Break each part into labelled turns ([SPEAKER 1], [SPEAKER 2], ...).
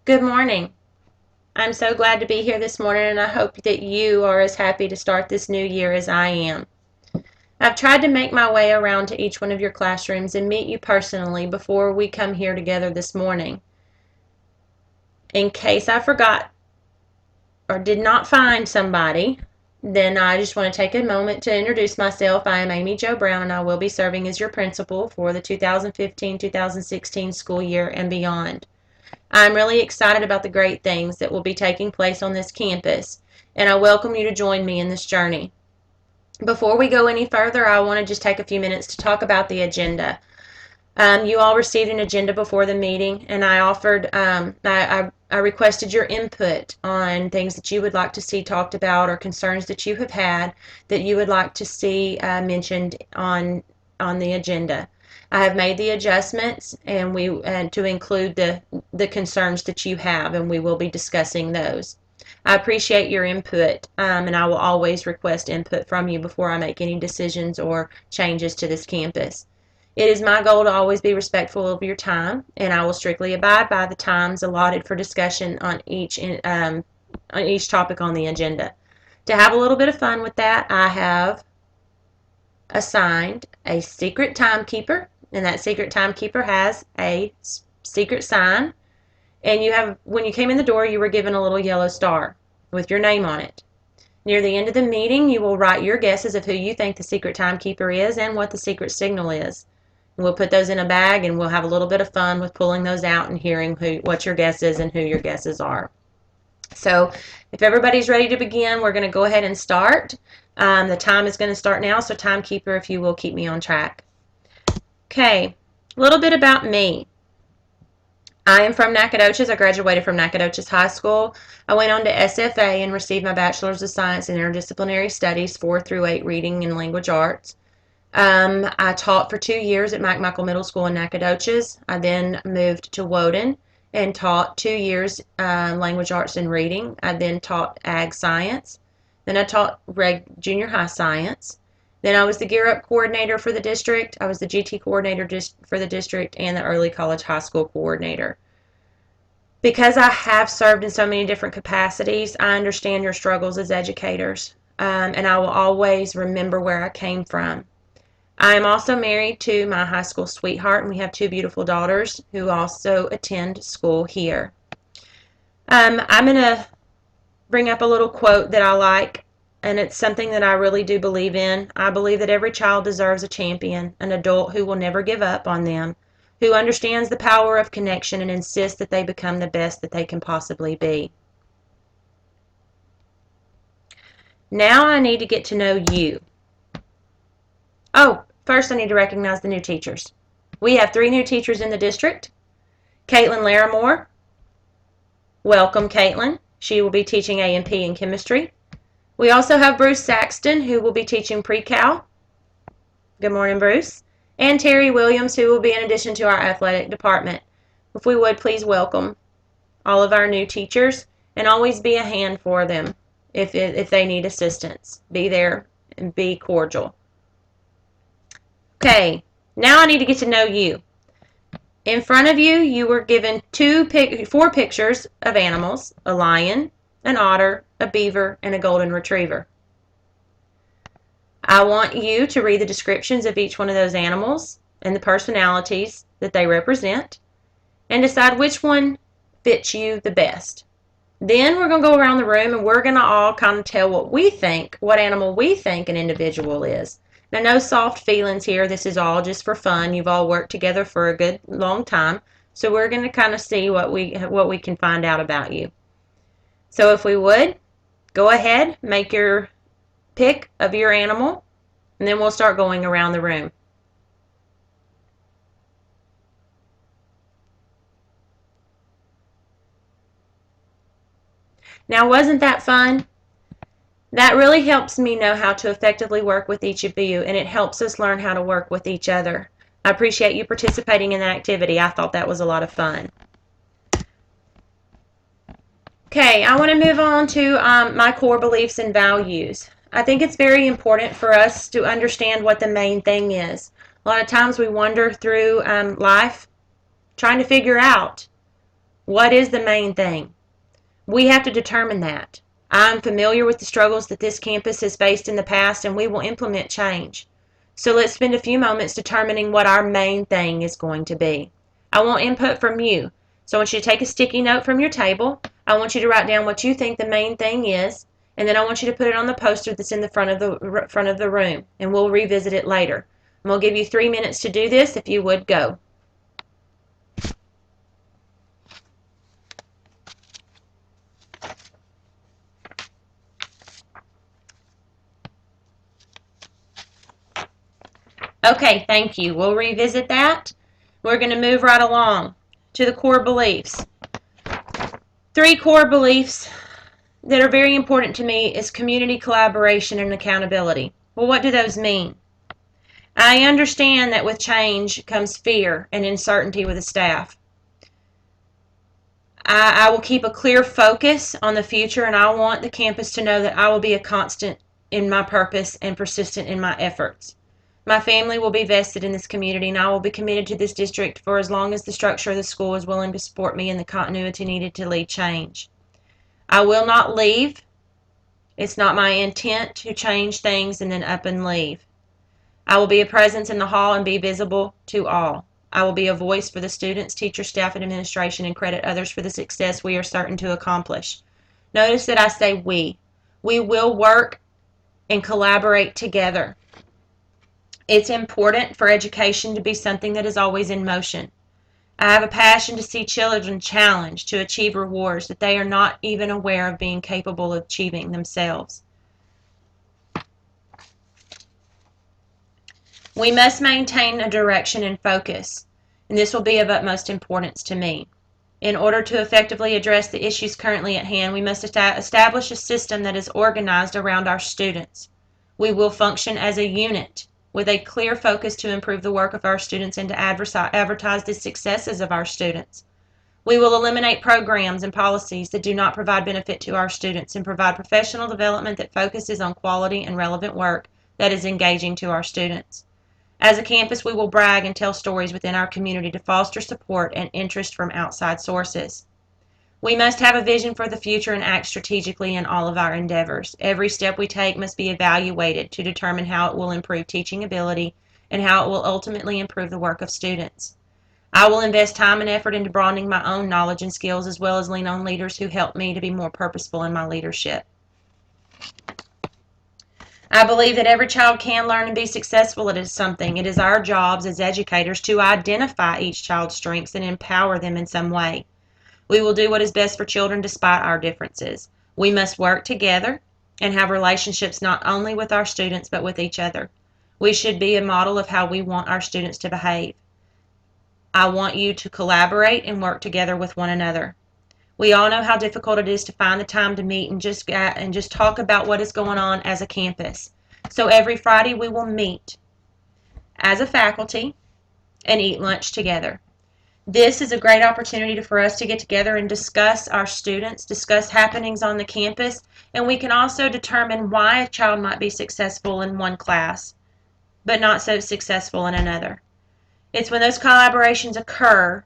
[SPEAKER 1] Good morning. I'm so glad to be here this morning, and I hope that you are as happy to start this new year as I am. I've tried to make my way around to each one of your classrooms and meet you personally before we come here together this morning. In case I forgot or did not find somebody, then I just want to take a moment to introduce myself. I am Amy Jo Brown, and I will be serving as your principal for the 2015-2016 school year and beyond. I'm really excited about the great things that will be taking place on this campus, and I welcome you to join me in this journey. Before we go any further, I want to just take a few minutes to talk about the agenda. You all received an agenda before the meeting, and I requested your input on things that you would like to see talked about or concerns that you have had that you would like to see mentioned on the agenda. I have made the adjustments and to include the concerns that you have, and we will be discussing those. I appreciate your input, and I will always request input from you before I make any decisions or changes to this campus. It is my goal to always be respectful of your time, and I will strictly abide by the times allotted for discussion on each topic on the agenda. To have a little bit of fun with that, I have assigned a secret timekeeper, and that secret timekeeper has a secret sign. And when you came in the door, you were given a little yellow star with your name on it. Near the end of the meeting, you will write your guesses of who you think the secret timekeeper is and what the secret signal is. We'll put those in a bag, and we'll have a little bit of fun with pulling those out and hearing what your guess is and who your guesses are. So if everybody's ready to begin, we're going to go ahead and start. The time is going to start now, so timekeeper, if you will keep me on track. Okay, a little bit about me. I am from Nacogdoches. I graduated from Nacogdoches High School. I went on to SFA and received my Bachelor's of Science in Interdisciplinary Studies, 4 through 8 Reading and Language Arts. I taught for 2 years at McMichael Middle School in Nacogdoches. I then moved to Woden and taught 2 years language arts and reading. I then taught ag science. Then I taught junior high science. Then I was the Gear Up coordinator for the district. I was the GT coordinator for the district and the early college high school coordinator. Because I have served in so many different capacities, I understand your struggles as educators, and I will always remember where I came from. I am also married to my high school sweetheart, and we have 2 beautiful daughters who also attend school here. I'm going to bring up a little quote that I like, and it's something that I really do believe in. I believe that every child deserves a champion, an adult who will never give up on them, who understands the power of connection and insists that they become the best that they can possibly be. Now I need to get to know you. Oh, first I need to recognize the new teachers. We have 3 new teachers in the district. Caitlin Larimore. Welcome, Caitlin. She will be teaching A&P and chemistry. We also have Bruce Saxton, who will be teaching pre-cal. Good morning, Bruce. And Terry Williams, who will be in addition to our athletic department. If we would, please welcome all of our new teachers and always be a hand for them if they need assistance. Be there and be cordial. Okay, now I need to get to know you. In front of you, you were given 4 pictures of animals: a lion, an otter, a beaver, and a golden retriever. I want you to read the descriptions of each one of those animals and the personalities that they represent and decide which one fits you the best. Then we're going to go around the room and we're going to all kind of tell what animal we think an individual is. Now, no soft feelings here. This is all just for fun. You've all worked together for a good long time, so we're going to kind of see what we can find out about you. So if we would, go ahead, make your pick of your animal, and then we'll start going around the room. Now, wasn't that fun? That really helps me know how to effectively work with each of you, and it helps us learn how to work with each other. I appreciate you participating in that activity. I thought that was a lot of fun. Okay, I want to move on to my core beliefs and values. I think it's very important for us to understand what the main thing is. A lot of times we wander through life trying to figure out What is the main thing? We have to determine that. I'm familiar with the struggles that this campus has faced in the past, and we will implement change. So let's spend a few moments determining what our main thing is going to be. I want input from you. So I want you to take a sticky note from your table. I want you to write down what you think the main thing is, and then I want you to put it on the poster that's in the front of the room, and we'll revisit it later. I'm going to give you 3 minutes to do this. If you would, go. Okay, thank you. We'll revisit that. We're going to move right along to the core beliefs. 3 core beliefs that are very important to me is community collaboration and accountability. Well, what do those mean? I understand that with change comes fear and uncertainty with the staff. I will keep a clear focus on the future, and I want the campus to know that I will be a constant in my purpose and persistent in my efforts. My family will be vested in this community, and I will be committed to this district for as long as the structure of the school is willing to support me in the continuity needed to lead change. I will not leave. It's not my intent to change things and then up and leave. I will be a presence in the hall and be visible to all. I will be a voice for the students, teachers, staff, and administration, and credit others for the success we are certain to accomplish. Notice that I say we. We will work and collaborate together. It's important for education to be something that is always in motion. I have a passion to see children challenged to achieve rewards that they are not even aware of being capable of achieving themselves. We must maintain a direction and focus, and this will be of utmost importance to me. In order to effectively address the issues currently at hand, we must establish a system that is organized around our students. We will function as a unit with a clear focus to improve the work of our students and to advertise the successes of our students. We will eliminate programs and policies that do not provide benefit to our students and provide professional development that focuses on quality and relevant work that is engaging to our students. As a campus, we will brag and tell stories within our community to foster support and interest from outside sources. We must have a vision for the future and act strategically in all of our endeavors. Every step we take must be evaluated to determine how it will improve teaching ability and how it will ultimately improve the work of students. I will invest time and effort into broadening my own knowledge and skills, as well as lean on leaders who help me to be more purposeful in my leadership. I believe that every child can learn and be successful at something. It is our jobs as educators to identify each child's strengths and empower them in some way. We will do what is best for children despite our differences. We must work together and have relationships not only with our students but with each other. We should be a model of how we want our students to behave. I want you to collaborate and work together with one another. We all know how difficult it is to find the time to meet and just talk about what is going on as a campus. So every Friday we will meet as a faculty and eat lunch together. This is a great opportunity for us to get together and discuss our students, discuss happenings on the campus, and we can also determine why a child might be successful in one class but not so successful in another. It's when those collaborations occur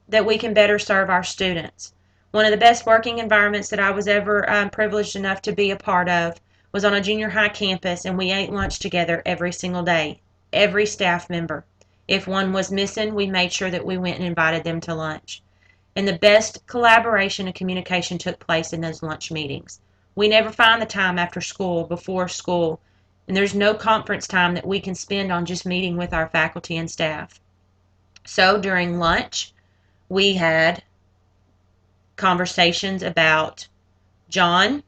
[SPEAKER 1] that we can better serve our students. One of the best working environments that I was ever privileged enough to be a part of was on a junior high campus, and we ate lunch together every single day, every staff member. If one was missing, we made sure that we went and invited them to lunch. And the best collaboration and communication took place in those lunch meetings. We never find the time after school, before school, and there's no conference time that we can spend on just meeting with our faculty and staff. So during lunch, we had conversations about John,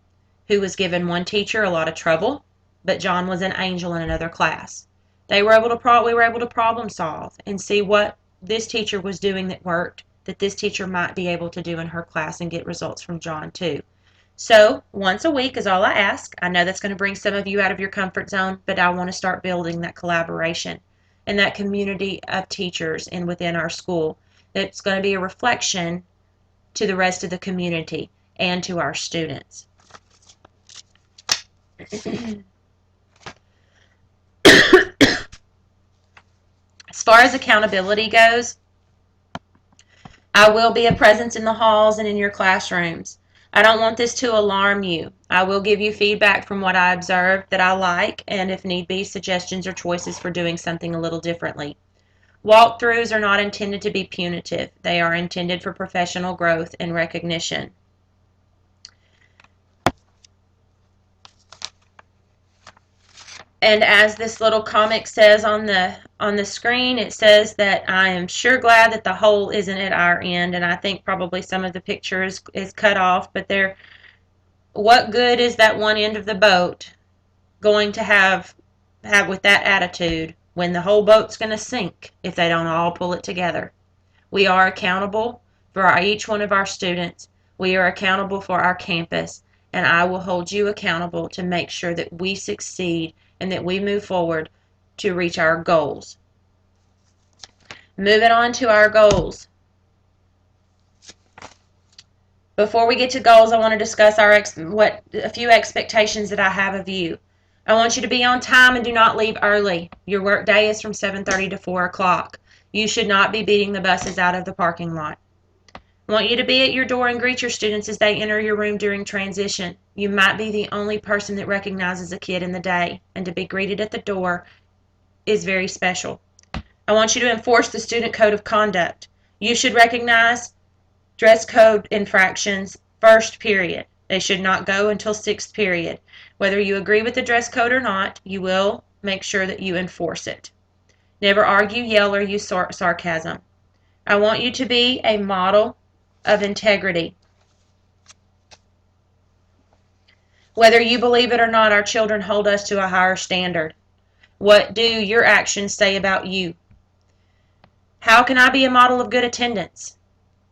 [SPEAKER 1] who was giving one teacher a lot of trouble, but John was an angel in another class. We were able to problem solve and see what this teacher was doing that worked, that this teacher might be able to do in her class and get results from John too. So once a week is all I ask. I know that's going to bring some of you out of your comfort zone, but I want to start building that collaboration and that community of teachers and within our school that's going to be a reflection to the rest of the community and to our students. As far as accountability goes, I will be a presence in the halls and in your classrooms. I don't want this to alarm you. I will give you feedback from what I observed that I like, and if need be, suggestions or choices for doing something a little differently. Walkthroughs are not intended to be punitive. They are intended for professional growth and recognition. And as this little comic says on the screen, it says that I am sure glad that the hole isn't at our end, and I think probably some of the picture is cut off, but what good is that one end of the boat going to have with that attitude when the whole boat's going to sink if they don't all pull it together? We are accountable for each one of our students. We are accountable for our campus, and I will hold you accountable to make sure that we succeed and that we move forward to reach our goals. Moving on to our goals. Before we get to goals, I want to discuss a few expectations that I have of you. I want you to be on time and do not leave early. Your work day is from 7:30 to 4 o'clock. You should not be beating the buses out of the parking lot. I want you to be at your door and greet your students as they enter your room during transition. You might be the only person that recognizes a kid in the day, and to be greeted at the door is very special. I want you to enforce the student code of conduct. You should recognize dress code infractions first period. They should not go until sixth period. Whether you agree with the dress code or not, you will make sure that you enforce it. Never argue, yell, or use sarcasm. I want you to be a model of integrity. Whether you believe it or not, our children hold us to a higher standard. What do your actions say about you? How can I be a model of good attendance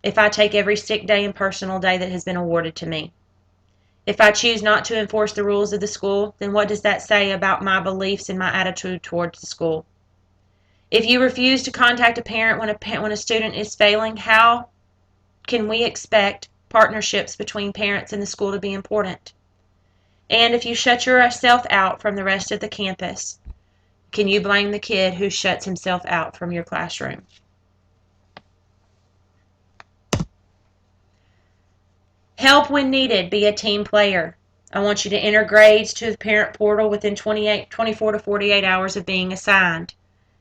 [SPEAKER 1] if I take every sick day and personal day that has been awarded to me? If I choose not to enforce the rules of the school, then what does that say about my beliefs and my attitude towards the school? If you refuse to contact a parent when a student is failing, how can we expect partnerships between parents and the school to be important? And if you shut yourself out from the rest of the campus, can you blame the kid who shuts himself out from your classroom? Help when needed. Be a team player. I want you to enter grades to the parent portal within 24 to 48 hours of being assigned.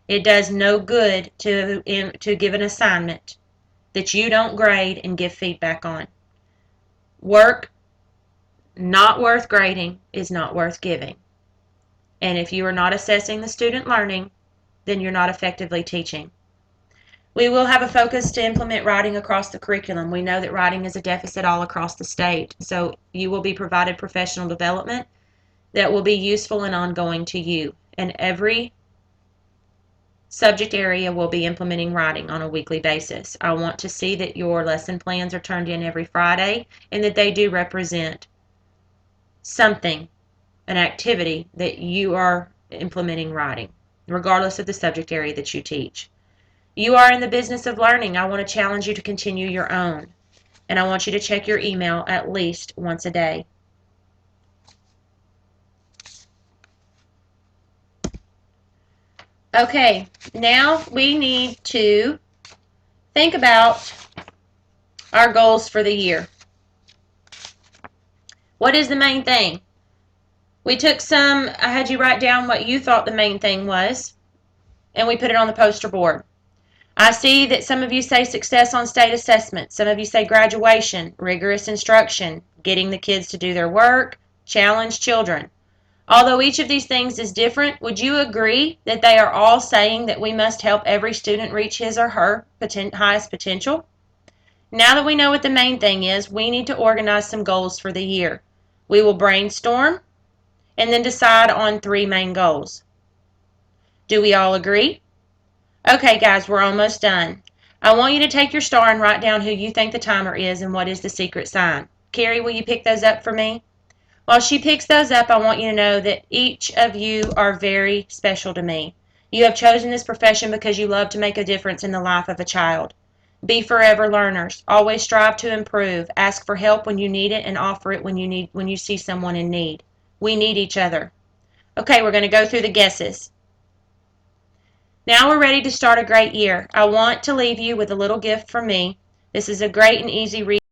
[SPEAKER 1] It does no good to give an assignment that you don't grade and give feedback on. Work not worth grading is not worth giving. And if you are not assessing the student learning, then you're not effectively teaching. We will have a focus to implement writing across the curriculum. We know that writing is a deficit all across the state, so you will be provided professional development that will be useful and ongoing to you. And every subject area will be implementing writing on a weekly basis. I want to see that your lesson plans are turned in every Friday and that they do represent something, an activity that you are implementing writing, regardless of the subject area that you teach. You are in the business of learning. I want to challenge you to continue your own. And I want you to check your email at least once a day. Okay, now we need to think about our goals for the year. What is the main thing? I had you write down what you thought the main thing was, and we put it on the poster board. I see that some of you say success on state assessment. Some of you say graduation, rigorous instruction, getting the kids to do their work, challenge children. Although each of these things is different, would you agree that they are all saying that we must help every student reach his or her highest potential? Now that we know what the main thing is, we need to organize some goals for the year. We will brainstorm and then decide on 3 main goals. Do we all agree? Okay, guys, we're almost done. I want you to take your star and write down who you think the timer is and what is the secret sign. Carrie, will you pick those up for me? While she picks those up, I want you to know that each of you are very special to me. You have chosen this profession because you love to make a difference in the life of a child. Be forever learners. Always strive to improve. Ask for help when you need it and offer it when you see someone in need. We need each other. Okay, we're going to go through the guesses. Now we're ready to start a great year. I want to leave you with a little gift from me. This is a great and easy read